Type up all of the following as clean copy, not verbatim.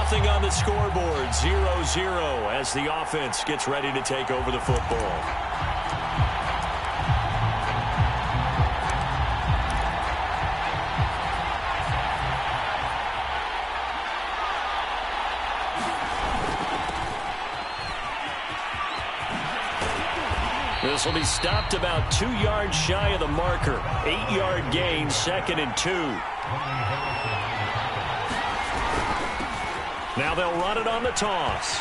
Nothing on the scoreboard. 0-0 as the offense gets ready to take over the football. This will be stopped about 2 yards shy of the marker. 8-yard gain, 2nd and 2. Now they'll run it on the toss.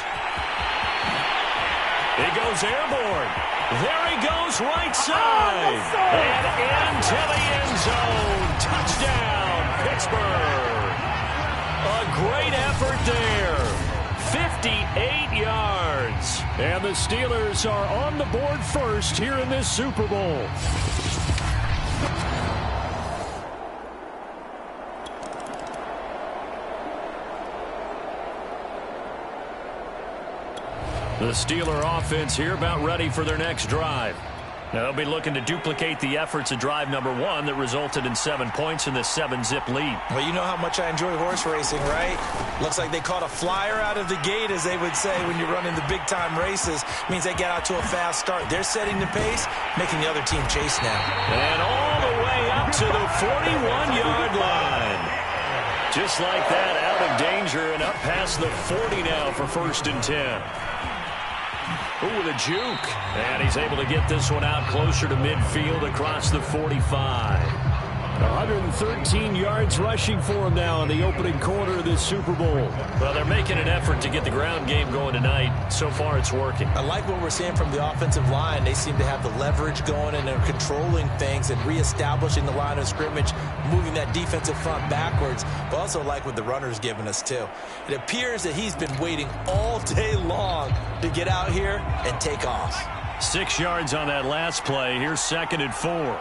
It goes airborne. There he goes, right side. And into the end zone. Touchdown, Pittsburgh. A great effort there. 58 yards. And the Steelers are on the board first here in this Super Bowl. The Steeler offense here about ready for their next drive. Now they'll be looking to duplicate the efforts of drive number 1 that resulted in 7 points in the 7-zip lead. Well, you know how much I enjoy horse racing, right? Looks like they caught a flyer out of the gate, as they would say when you're running the big-time races. Means they get out to a fast start. They're setting the pace, making the other team chase now. And all the way up to the 41-yard line. Just like that, out of danger and up past the 40 now for 1st and 10. Ooh, with a juke. And he's able to get this one out closer to midfield across the 45. 113 yards rushing for him now in the opening quarter of this Super Bowl. Well, they're making an effort to get the ground game going tonight. So far, it's working. I like what we're seeing from the offensive line. They seem to have the leverage going, and they're controlling things and reestablishing the line of scrimmage, moving that defensive front backwards. But also like what the runner's giving us, too. It appears that he's been waiting all day long to get out here and take off. 6 yards on that last play. Here's 2nd and 4.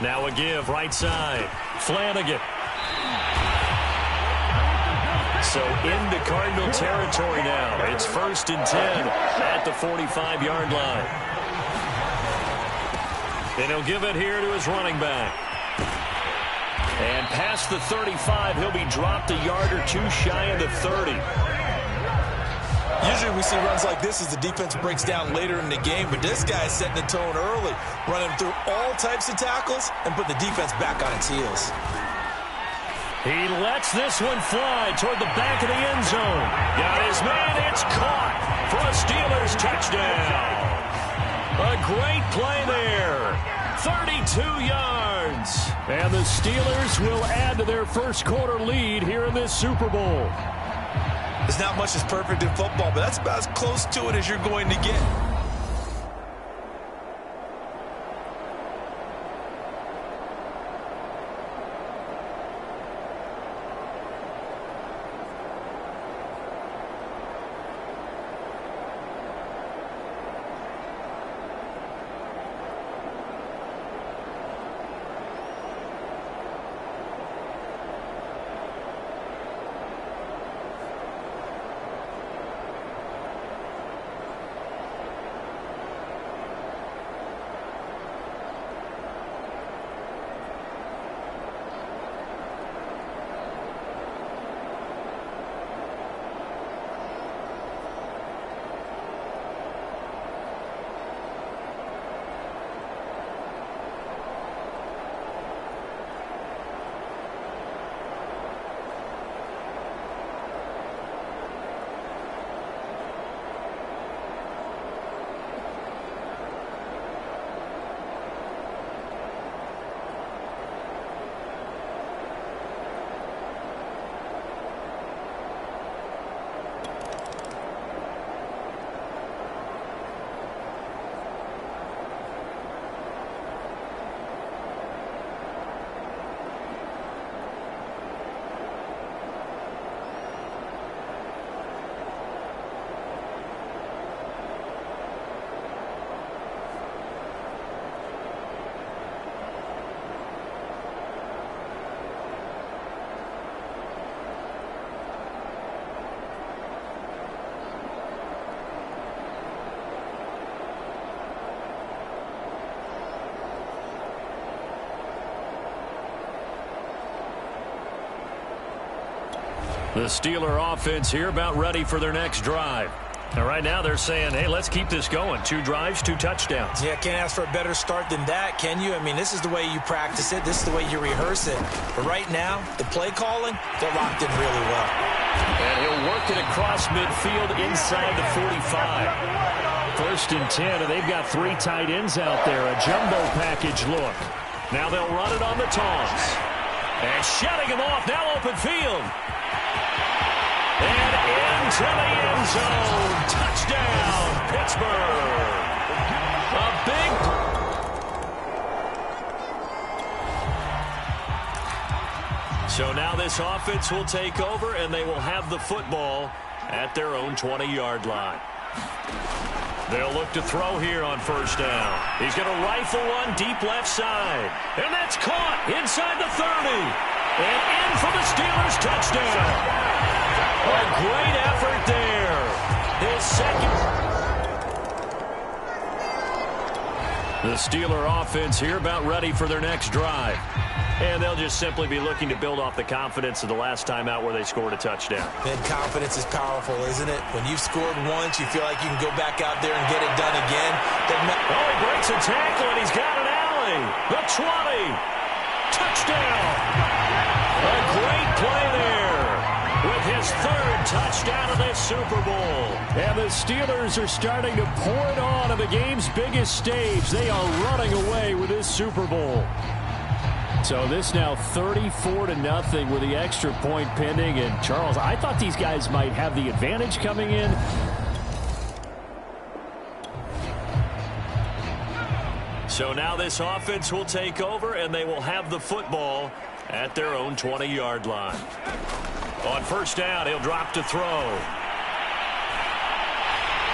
Now a give, right side. Flanagan. So into Cardinal territory now. It's 1st and 10 at the 45-yard line. And he'll give it here to his running back. And past the 35, he'll be dropped a yard or 2 shy of the 30. Usually we see runs like this as the defense breaks down later in the game, but this guy's setting the tone early, running through all types of tackles and put the defense back on its heels. He lets this one fly toward the back of the end zone. Got his man, it's caught for a Steelers touchdown. A great play there. 32 yards. And the Steelers will add to their first quarter lead here in this Super Bowl. There's not much that's perfect in football, but that's about as close to it as you're going to get. The Steeler offense here about ready for their next drive. And right now they're saying, hey, let's keep this going. 2 drives, 2 touchdowns. Yeah, can't ask for a better start than that, can you? I mean, this is the way you practice it. This is the way you rehearse it. But right now, the play calling, they're locked in really well. And he'll work it across midfield inside the 45. 1st and 10, and they've got 3 tight ends out there. A jumbo package look. Now they'll run it on the toss. And shutting him off, now open field. And into the end zone. Touchdown, Pittsburgh. A big... So now this offense will take over, and they will have the football at their own 20-yard line. They'll look to throw here on 1st down. He's going to rifle one deep left side. And that's caught inside the 30. And in for the Steelers' touchdown. A great effort there. His second. The Steeler offense here about ready for their next drive. And they'll just simply be looking to build off the confidence of the last time out where they scored a touchdown. And confidence is powerful, isn't it? When you've scored once, you feel like you can go back out there and get it done again. Oh, he breaks a tackle, and he's got an alley. The 20. Touchdown. A great play there with his 3rd touchdown of this Super Bowl. And the Steelers are starting to pour it on the game's biggest stage. They are running away with this Super Bowl. So this now 34-0 with the extra point pending. And Charles, I thought these guys might have the advantage coming in. So now this offense will take over, and they will have the football at their own 20-yard line. On 1st down, he'll drop to throw.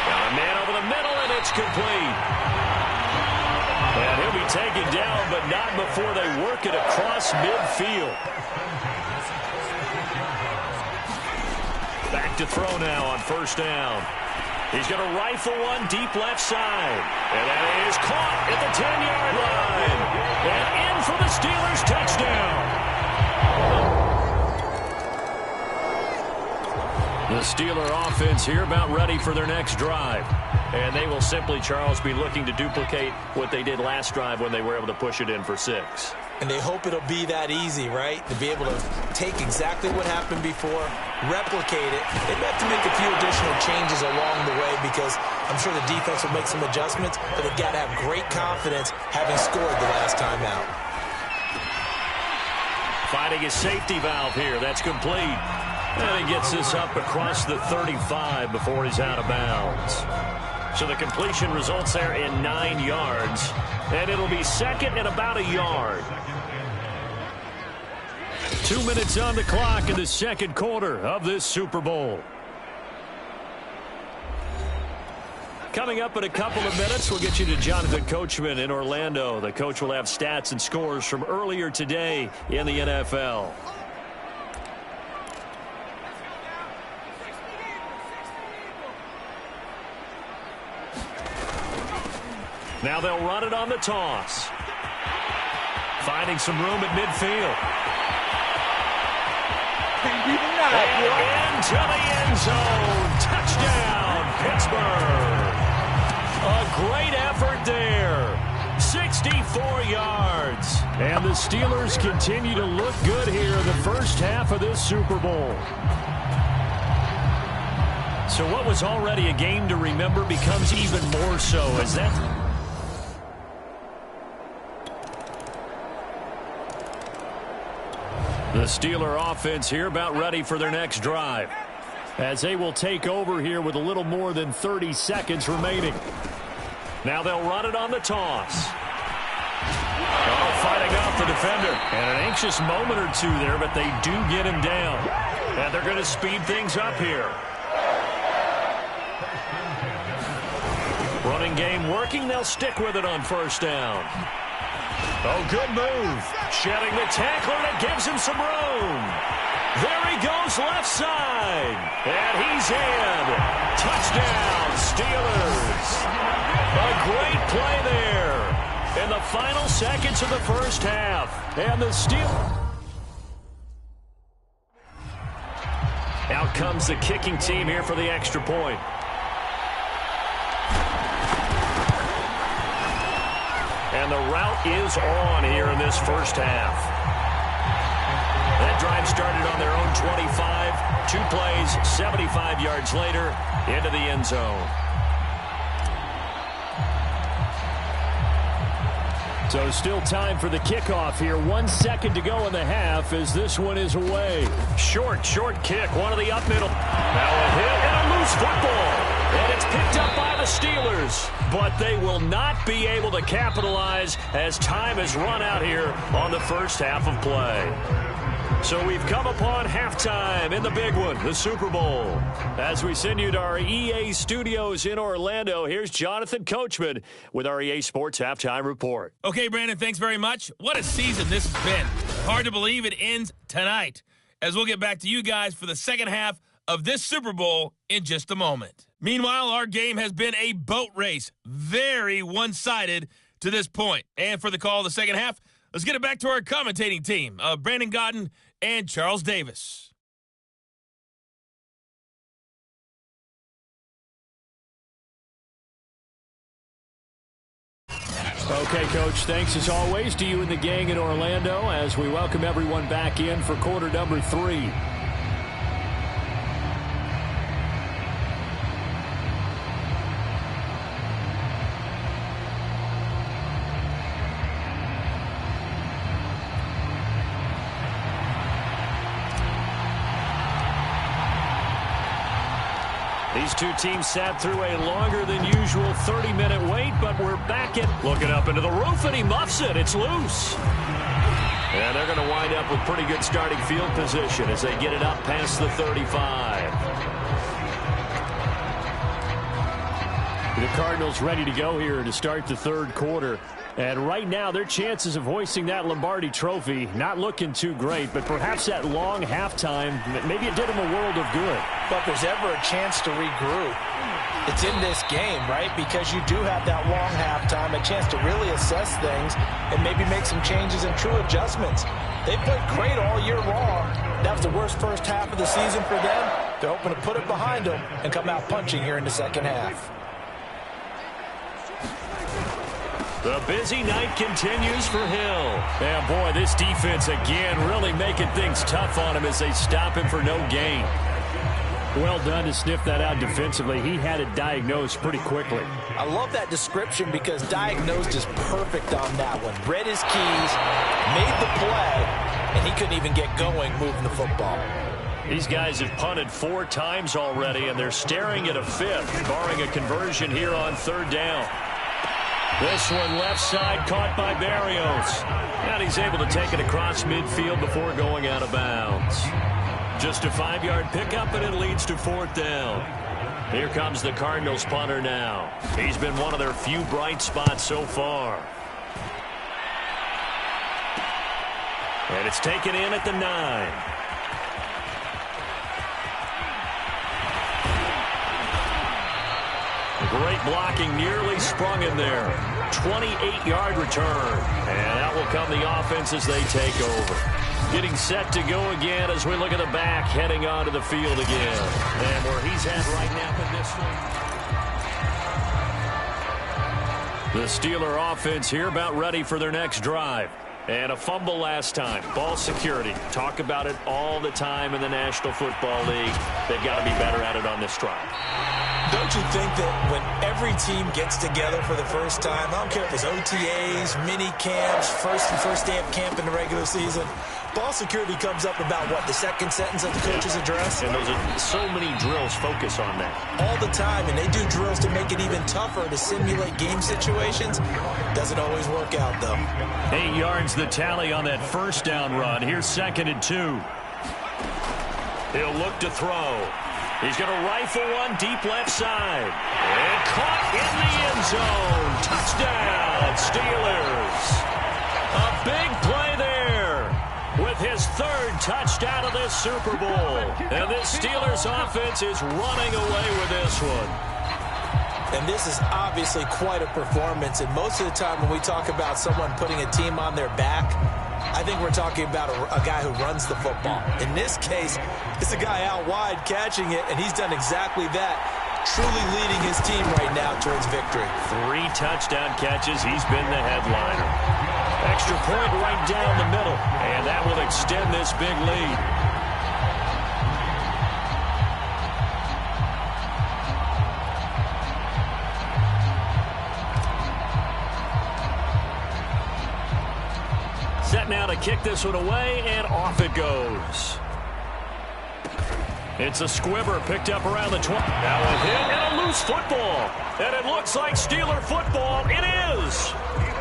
Got a man over the middle, and it's complete. And he'll be taken down, but not before they work it across midfield. Back to throw now on 1st down. He's going to rifle one deep left side. And that is caught at the 10-yard line. And in for the Steelers' touchdown. The Steeler offense here about ready for their next drive. And they will simply, Charles, be looking to duplicate what they did last drive when they were able to push it in for 6. And they hope it'll be that easy, right? To be able to take exactly what happened before, replicate it. They may have to make a few additional changes along the way because I'm sure the defense will make some adjustments, but they've got to have great confidence having scored the last time out. Finding a safety valve here. That's complete. And he gets this up across the 35 before he's out of bounds. So the completion results there in 9 yards. And it'll be 2nd and about a yard. 2 minutes on the clock in the 2nd quarter of this Super Bowl. Coming up in a couple of minutes, we'll get you to Jonathan Coachman in Orlando. The coach will have stats and scores from earlier today in the NFL. Now they'll run it on the toss. Finding some room at midfield. And into the end zone. Touchdown, Pittsburgh. A great effort there. 64 yards. And the Steelers continue to look good here in the first half of this Super Bowl. So what was already a game to remember becomes even more so as that... The Steeler offense here about ready for their next drive as they will take over here with a little more than 30 seconds remaining. Now they'll run it on the toss. Oh, fighting off the defender. And an anxious moment or two there, but they do get him down. And they're going to speed things up here. Running game working. They'll stick with it on 1st down. Oh, good move. Shedding the tackler that gives him some room. There he goes left side. And he's in. Touchdown, Steelers. A great play there in the final seconds of the first half. And the Steelers. Out comes the kicking team here for the extra point. And the route is on here in this first half. That drive started on their own 25. 2 plays, 75 yards later, into the end zone. So still time for the kickoff here. 1 second to go in the half as this one is away. Short kick. One of the up middle. Now a hit and a loose football. And it's picked up by the Steelers. But they will not be able to capitalize as time has run out here on the first half of play. So we've come upon halftime in the big one, the Super Bowl. As we send you to our EA studios in Orlando, here's Jonathan Coachman with our EA Sports Halftime Report. Okay, Brandon, thanks very much. What a season this has been. Hard to believe it ends tonight, as we'll get back to you guys for the second half of this Super Bowl in just a moment. Meanwhile, our game has been a boat race, very one-sided to this point. And for the call of the second half, let's get it back to our commentating team of Brandon Godden and Charles Davis. Okay, Coach, thanks as always to you and the gang in Orlando as we welcome everyone back in for quarter number 3. These two teams sat through a longer than usual 30-minute wait, but we're back at looking up into the roof, and he muffs it. It's loose. And they're going to wind up with pretty good starting field position as they get it up past the 35. The Cardinals ready to go here to start the third quarter. And right now, their chances of hoisting that Lombardi trophy not looking too great, but perhaps that long halftime, maybe it did them a world of good. But if there's ever a chance to regroup, it's in this game, right? Because you do have that long halftime, a chance to really assess things and maybe make some changes and true adjustments. They played great all year long. That was the worst first half of the season for them. They're hoping to put it behind them and come out punching here in the second half. The busy night continues for Hill. And boy, this defense again really making things tough on him as they stop him for no gain. Well done to sniff that out defensively. He had it diagnosed pretty quickly. I love that description because diagnosed is perfect on that one. Read his keys, made the play, and he couldn't even get going moving the football. These guys have punted 4 times already, and they're staring at a 5th, barring a conversion here on third down. This one left side caught by Barrios. And he's able to take it across midfield before going out of bounds. Just a 5-yard pickup, and it leads to 4th down. Here comes the Cardinals punter now. He's been one of their few bright spots so far. And it's taken in at the 9. Great blocking, nearly sprung him there. 28-yard return. And out will come the offense as they take over. Getting set to go again as we look at the back, heading onto the field again. And where he's at right now in this one. The Steeler offense here about ready for their next drive. And a fumble last time. Ball security. Talk about it all the time in the National Football League. They've got to be better at it on this drive. Don't you think that when every team gets together for the first time, I don't care if it's OTAs, mini camps, first day of camp in the regular season, ball security comes up about, what, the second sentence of the coach's address? And those are so many drills focus on that. All the time, and they do drills to make it even tougher to simulate game situations. Doesn't always work out, though. 8 yards the tally on that first down run. Here's 2nd and 2. He'll look to throw. He's going to rifle one deep left side. And caught in the end zone. Touchdown, Steelers. A big play there with his 3rd touchdown of this Super Bowl. And this Steelers offense is running away with this one. And this is obviously quite a performance. And most of the time when we talk about someone putting a team on their back, I think we're talking about a guy who runs the football. In this case, it's a guy out wide catching it, and he's done exactly that, truly leading his team right now towards victory. 3 touchdown catches. He's been the headliner. Extra point right down the middle, and that will extend this big lead. Set now to kick this one away, and off it goes. It's a squibber picked up around the 20. Now a hit and a loose football. And it looks like Steeler football. It is.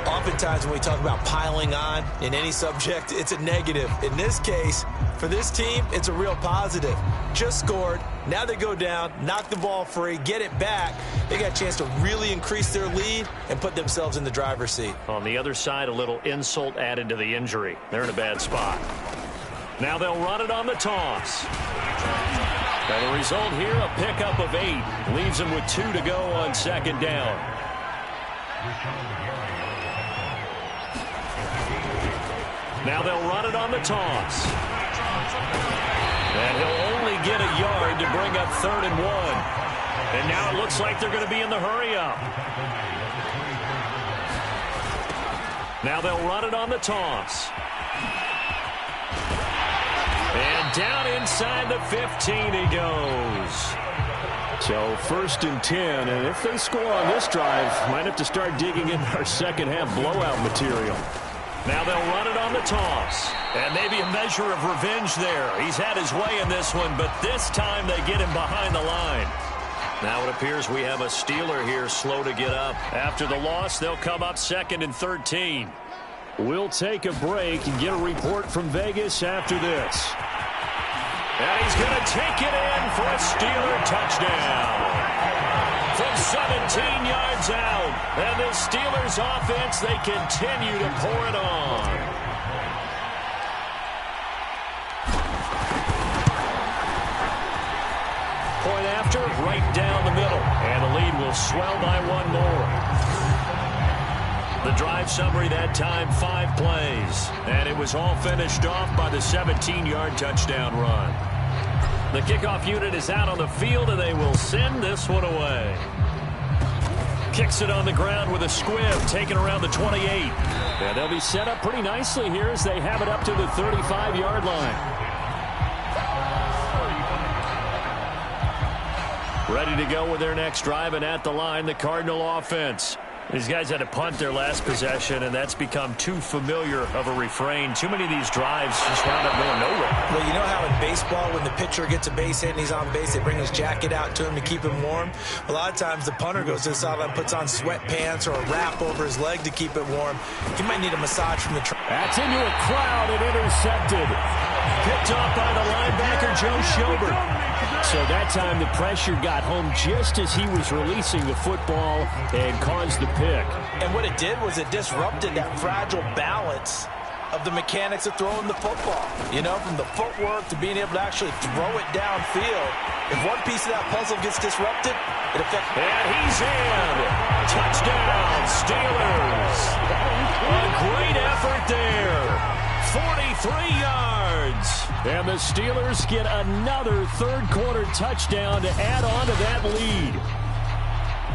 Oftentimes when we talk about piling on in any subject, it's a negative. In this case, for this team, it's a real positive. Just scored. Now they go down, knock the ball free, get it back. They got a chance to really increase their lead and put themselves in the driver's seat. On the other side, a little insult added to the injury. They're in a bad spot. Now they'll run it on the toss. And the result here, a pickup of 8. Leaves them with 2 to go on second down. Now they'll run it on the toss. And he'll only get a yard to bring up 3rd and 1. And now it looks like they're going to be in the hurry-up. Now they'll run it on the toss. And down inside the 15 he goes. So 1st and 10, and if they score on this drive, might have to start digging in our second half blowout material. Now they'll run it on the toss. And maybe a measure of revenge there. He's had his way in this one, but this time they get him behind the line. Now it appears we have a Steeler here slow to get up. After the loss, they'll come up 2nd and 13. We'll take a break and get a report from Vegas after this. And he's going to take it in for a Steeler touchdown. From 17 yards out. And the Steelers offense, they continue to pour it on. Point after, right down the middle. And the lead will swell by 1 more. The drive summary that time, 5 plays. And it was all finished off by the 17-yard touchdown run. The kickoff unit is out on the field, and they will send this one away. Kicks it on the ground with a squib, taken around the 28. And they'll be set up pretty nicely here as they have it up to the 35-yard line. Ready to go with their next drive, and at the line, the Cardinal offense. These guys had to punt their last possession, and that's become too familiar of a refrain. Too many of these drives just wound up going nowhere. Well, you know how in baseball, when the pitcher gets a base hit and he's on base, they bring his jacket out to him to keep him warm? A lot of times the punter goes to the sideline, puts on sweatpants or a wrap over his leg to keep it warm. He might need a massage from the That's into a crowd and intercepted. Picked off by the linebacker, Joe Schobert. So that time the pressure got home just as he was releasing the football and caused the pick. And what it did was it disrupted that fragile balance of the mechanics of throwing the football. You know, from the footwork to being able to actually throw it downfield. If one piece of that puzzle gets disrupted, it affects... And he's in. Touchdown, Steelers. A great effort there. 43 yards. And the Steelers get another third-quarter touchdown to add on to that lead.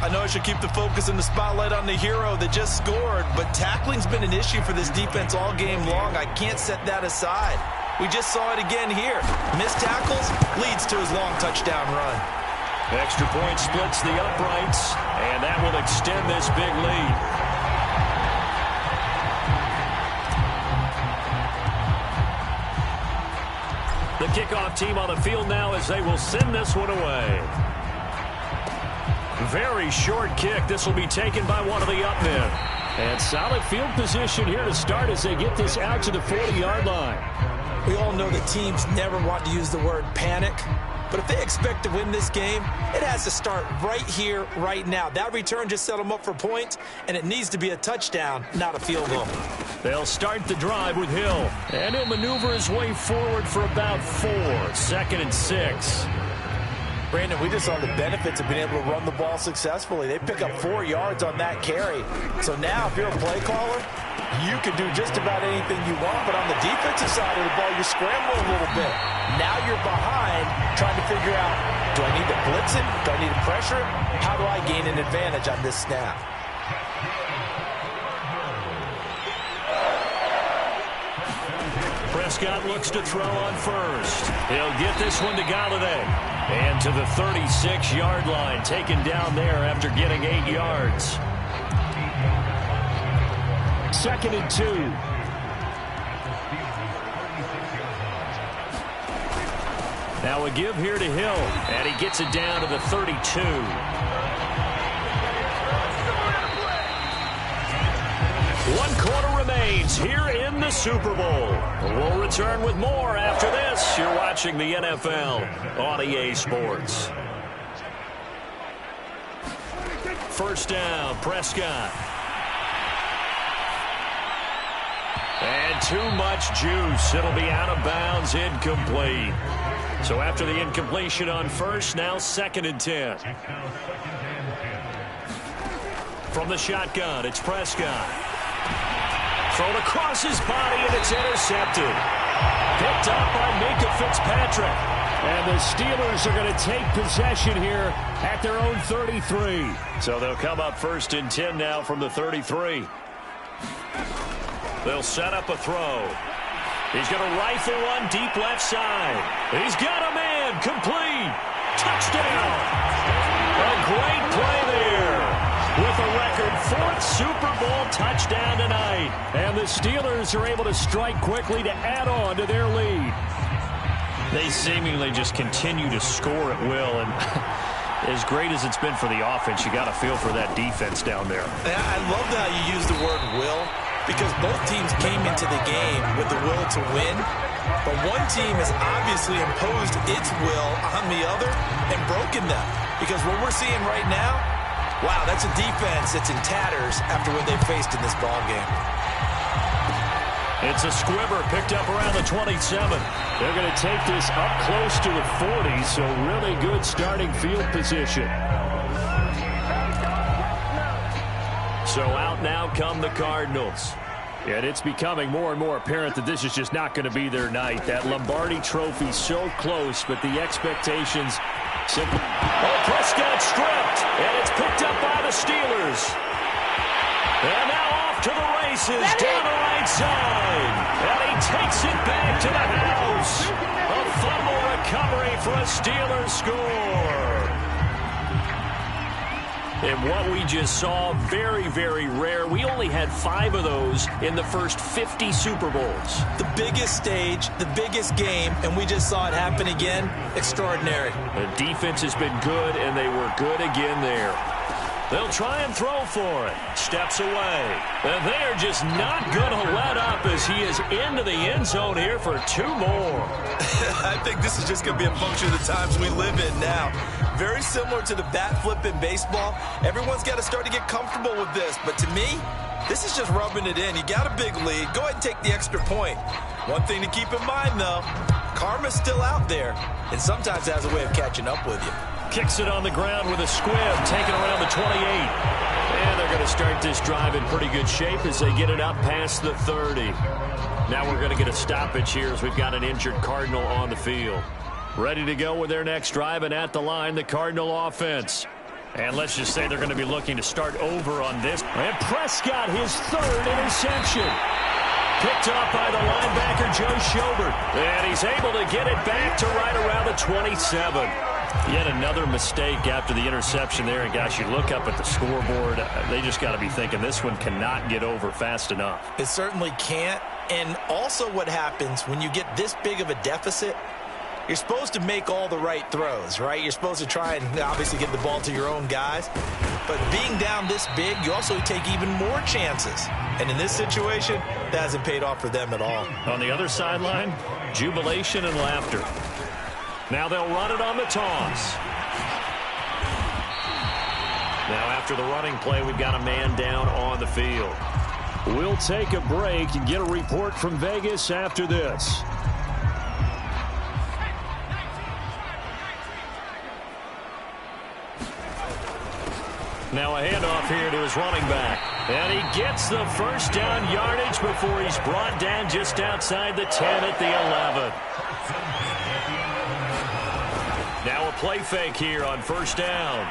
I know I should keep the focus and the spotlight on the hero that just scored, but tackling's been an issue for this defense all game long. I can't set that aside. We just saw it again here. Missed tackles leads to his long touchdown run. Extra point splits the uprights, and that will extend this big lead. The kickoff team on the field now as they will send this one away. Very short kick. This will be taken by one of the up men. And solid field position here to start as they get this out to the 40-yard line. We all know that teams never want to use the word panic. But if they expect to win this game, it has to start right here, right now. That return just set them up for points, and it needs to be a touchdown, not a field goal. They'll start the drive with Hill, and he'll maneuver his way forward for about 4. 2nd and 6. Brandon, we just saw the benefits of being able to run the ball successfully. They pick up 4 yards on that carry. So now if you're a play caller, you can do just about anything you want. But on the defensive side of the ball, you're scrambling a little bit. Now you're behind trying to figure out, do I need to blitz him? Do I need to pressure him? How do I gain an advantage on this snap? Prescott looks to throw on first. He'll get this one to Galladay. And to the 36-yard line, taken down there after getting 8 yards. 2nd and 2. Now a give here to Hill, and he gets it down to the 32. One quarter remains here in the Super Bowl. We'll return with more after this. You're watching the NFL on EA Sports. First down, Prescott. And too much juice. It'll be out of bounds, incomplete. So after the incompletion on first, now 2nd and 10. From the shotgun, it's Prescott. Thrown across his body, and it's intercepted. Picked up by Minkah Fitzpatrick. And the Steelers are going to take possession here at their own 33. So they'll come up 1st and 10 now from the 33. They'll set up a throw. He's going to rifle one deep left side. He's got a man. Complete. Touchdown. A great play there. With a record 4th Super Bowl touchdown tonight. And the Steelers are able to strike quickly to add on to their lead. They seemingly just continue to score at will. And as great as it's been for the offense, you got to feel for that defense down there. Yeah, I love how you use the word will, because both teams came into the game with the will to win. But one team has obviously imposed its will on the other and broken them. Because what we're seeing right now, wow, that's a defense that's in tatters after what they faced in this ballgame. It's a squibber picked up around the 27. They're going to take this up close to the 40, so really good starting field position. So out now come the Cardinals. And it's becoming more and more apparent that this is just not going to be their night. That Lombardi trophy so close, but the expectations simply... Oh, Prescott stripped, and it's picked up by the Steelers. And now off to the races, down the right side. And he takes it back to the house. A fumble recovery for a Steelers score. And what we just saw, very, very rare. We only had 5 of those in the first 50 Super Bowls. The biggest stage, the biggest game, and we just saw it happen again. Extraordinary. The defense has been good, and they were good again there. They'll try and throw for it. Steps away. And they are just not going to let up as he is into the end zone here for 2 more. I think this is just going to be a function of the times we live in now. Very similar to the bat flip in baseball. Everyone's got to start to get comfortable with this. But to me, this is just rubbing it in. You got a big lead. Go ahead and take the extra point. One thing to keep in mind, though, karma's still out there. And sometimes it has a way of catching up with you. Kicks it on the ground with a squib, taken around the 28. And they're going to start this drive in pretty good shape as they get it up past the 30. Now we're going to get a stoppage here as we've got an injured Cardinal on the field. Ready to go with their next drive, and at the line, the Cardinal offense. And let's just say they're going to be looking to start over on this. And Prescott, his 3rd interception. Picked off by the linebacker, Joe Schobert. And he's able to get it back to right around the 27. Yet another mistake after the interception there. And, gosh, you look up at the scoreboard, they just got to be thinking this one cannot get over fast enough. It certainly can't. And also what happens when you get this big of a deficit, you're supposed to make all the right throws, right? You're supposed to try and obviously get the ball to your own guys. But being down this big, you also take even more chances. And in this situation, that hasn't paid off for them at all. On the other sideline, jubilation and laughter. Now they'll run it on the toss. Now after the running play, we've got a man down on the field. We'll take a break and get a report from Vegas after this. Now a handoff here to his running back. And he gets the first down yardage before he's brought down just outside the 10 at the 11. Now a play fake here on first down.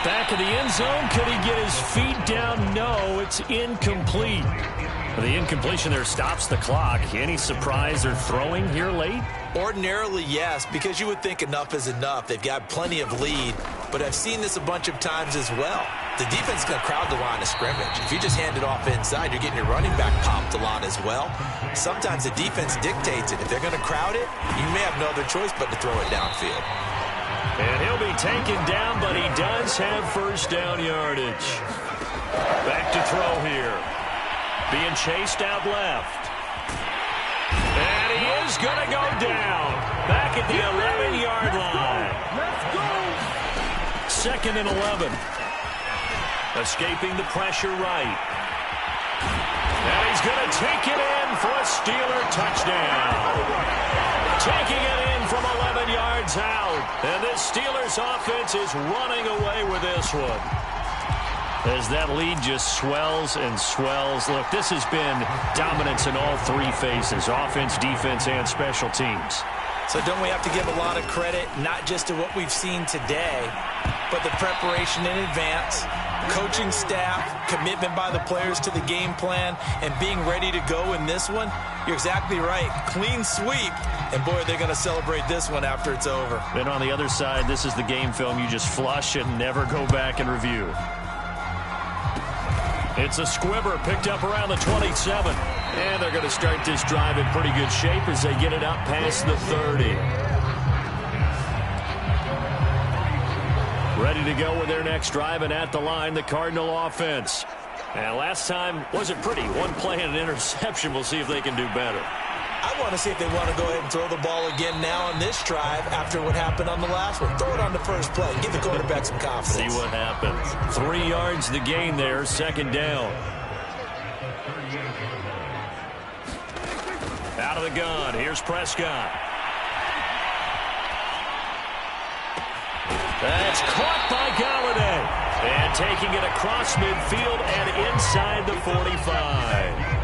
Back of the end zone. Could he get his feet down? No, it's incomplete. The incompletion there stops the clock. Any surprise they're throwing here late? Ordinarily, yes, because you would think enough is enough. They've got plenty of lead, but I've seen this a bunch of times as well. The defense is going to crowd the line of scrimmage. If you just hand it off inside, you're getting your running back popped a lot as well. Sometimes the defense dictates it. If they're going to crowd it, you may have no other choice but to throw it downfield. And he'll be taken down, but he does have first down yardage. Back to throw here. Being chased out left. And he is going to go down. Back at the 11-yard line. Let's go. 2nd and 11. Escaping the pressure right. And he's going to take it in for a Steeler touchdown. Taking it in from 11 yards out. And this Steelers offense is running away with this one. As that lead just swells and swells. Look, this has been dominance in all three phases, offense, defense, and special teams. So don't we have to give a lot of credit, not just to what we've seen today, but the preparation in advance, coaching staff, commitment by the players to the game plan, and being ready to go in this one? You're exactly right. Clean sweep. And, boy, they're going to celebrate this one after it's over. Then on the other side, this is the game film you just flush and never go back and review. It's a squibber picked up around the 27. And they're going to start this drive in pretty good shape as they get it up past the 30. Ready to go with their next drive, and at the line, the Cardinal offense. And last time wasn't pretty. One play and an interception. We'll see if they can do better. I want to see if they want to go ahead and throw the ball again now on this drive after what happened on the last one. Throw it on the first play. Give the quarterback some confidence. See what happens. 3 yards the gain there, 2nd down. Out of the gun. Here's Prescott. That's caught by Galladay. And taking it across midfield and inside the 45.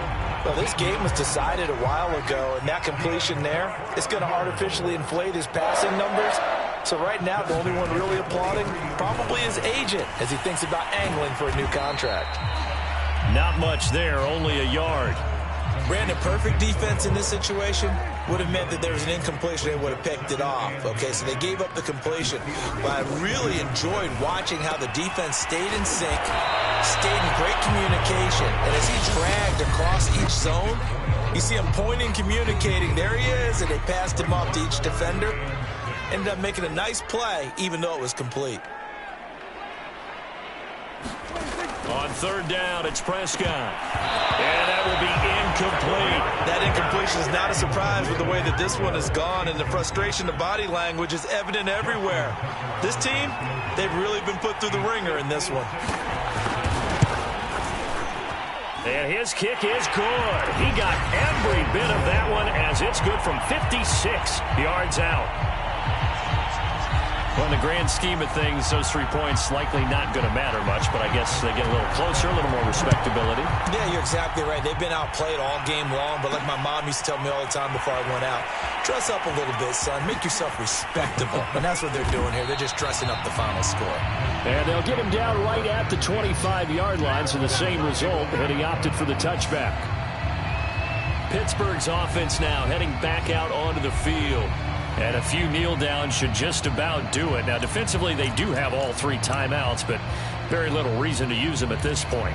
Well, this game was decided a while ago, and that completion there is going to artificially inflate his passing numbers. So right now, the only one really applauding probably his agent as he thinks about angling for a new contract. Not much there, only a yard. Brandon, perfect defense in this situation would have meant that there was an incompletion. They would have picked it off. Okay, so they gave up the completion. But I really enjoyed watching how the defense stayed in sync, stayed in great communication. And as he dragged across each zone, you see him pointing, communicating. There he is, and they passed him off to each defender. Ended up making a nice play, even though it was complete. On 3rd down, it's Prescott. And that will be incomplete. That incompletion is not a surprise with the way that this one has gone, and the frustration of body language is evident everywhere. This team, they've really been put through the ringer in this one. And his kick is good. He got every bit of that one as it's good from 56 yards out. Well, in the grand scheme of things, those 3 points likely not going to matter much, but I guess they get a little closer, a little more respectability. Yeah, you're exactly right. They've been outplayed all game long, but like my mom used to tell me all the time before I went out, dress up a little bit, son. Make yourself respectable. And that's what they're doing here. They're just dressing up the final score. And they'll get him down right at the 25-yard line, so the same result, and he opted for the touchback. Pittsburgh's offense now heading back out onto the field. And a few kneel downs should just about do it. Now, defensively, they do have all 3 timeouts, but very little reason to use them at this point.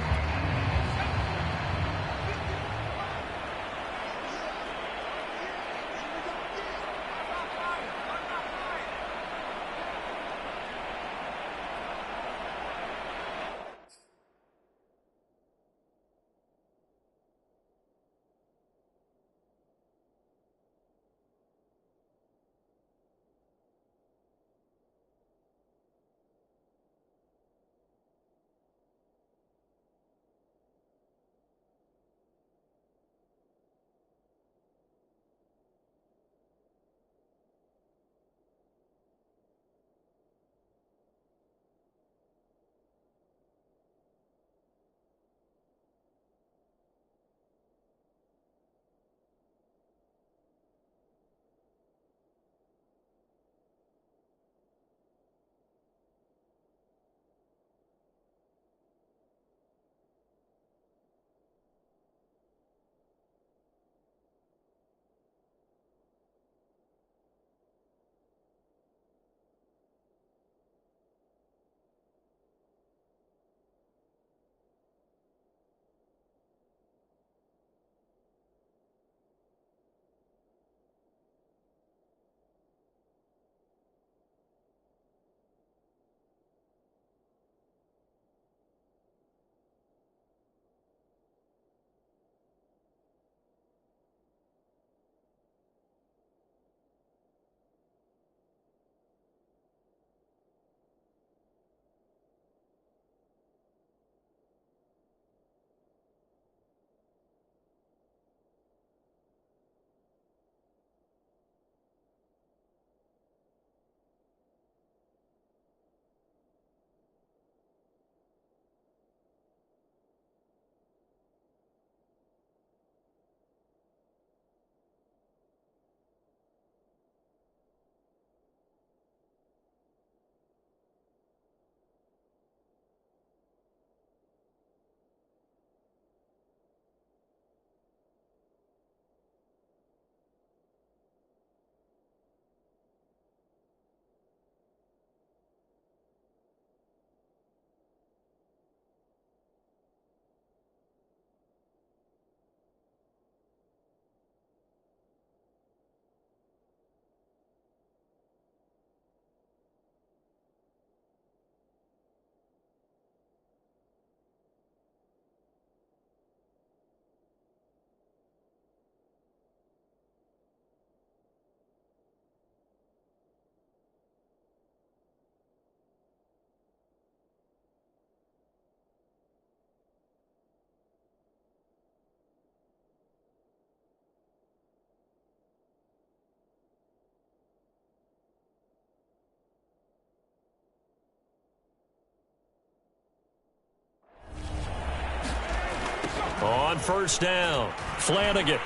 On first down, Flanagan.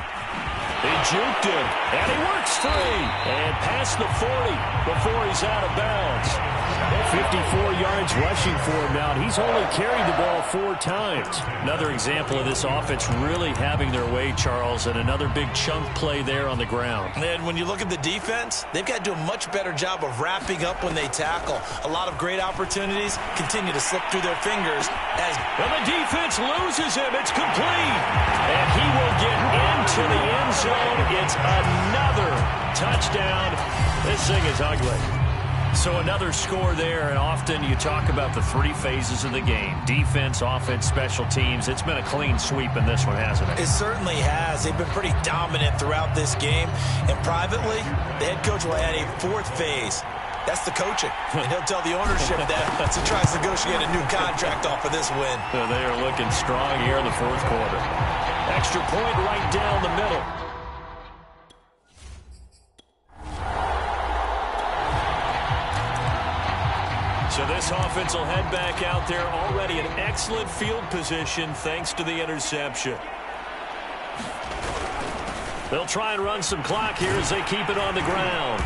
He juked him, and he works free. And past the 40 before he's out of bounds. 54 yards rushing for him now. He's only carried the ball 4 times. Another example of this offense really having their way, Charles, and another big chunk play there on the ground. And when you look at the defense, they've got to do a much better job of wrapping up when they tackle. A lot of great opportunities continue to slip through their fingers. Well, the defense loses him. It's complete. And he will get into the end zone. It's another touchdown. This thing is ugly. So another score there, and often you talk about the 3 phases of the game. Defense, offense, special teams. It's been a clean sweep in this one, hasn't it? It certainly has. They've been pretty dominant throughout this game. And privately, the head coach will add a 4th phase. That's the coaching. And he'll tell the ownership that as he tries to negotiate a new contract off of this win. So they are looking strong here in the 4th quarter. Extra point right down the middle. So this offense will head back out there, already in excellent field position thanks to the interception. They'll try and run some clock here as they keep it on the ground.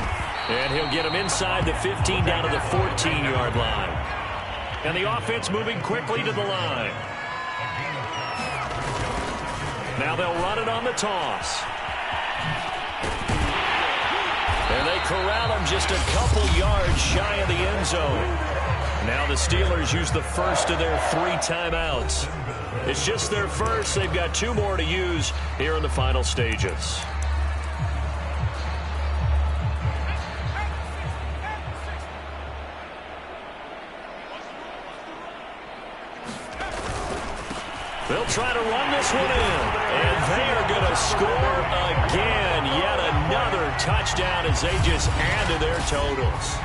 And he'll get him inside the 15 down to the 14-yard line. And the offense moving quickly to the line. Now they'll run it on the toss. And they corral him just a couple yards shy of the end zone. Now the Steelers use the first of their 3 timeouts. It's just their first. They've got 2 more to use here in the final stages. They'll try to run this one in. And they are going to score again. Yet another touchdown as they just add to their totals.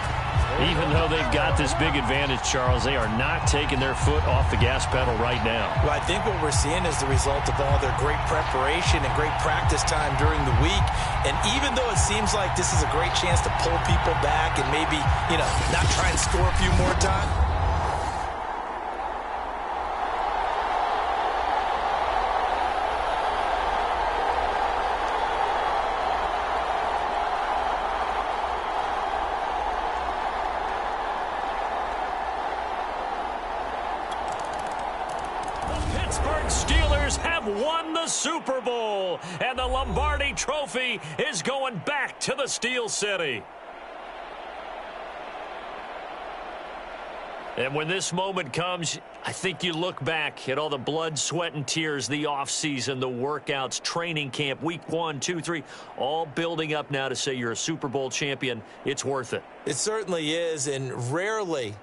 Even though they've got this big advantage, Charles, they are not taking their foot off the gas pedal right now. Well, I think what we're seeing is the result of all their great preparation and great practice time during the week. And even though it seems like this is a great chance to pull people back and maybe, not try and score a few more times, Steelers have won the Super Bowl, and the Lombardi Trophy is going back to the Steel City. And when this moment comes, I think you look back at all the blood, sweat, and tears, the offseason, the workouts, training camp, week 1, 2, 3, all building up now to say you're a Super Bowl champion. It's worth it. It certainly is, and rarely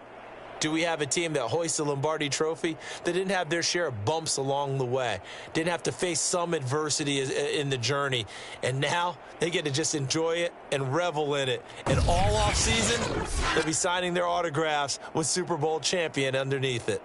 do we have a team that hoists the Lombardi Trophy that didn't have their share of bumps along the way, didn't have to face some adversity in the journey, and now they get to just enjoy it and revel in it. And all offseason, they'll be signing their autographs with Super Bowl champion underneath it.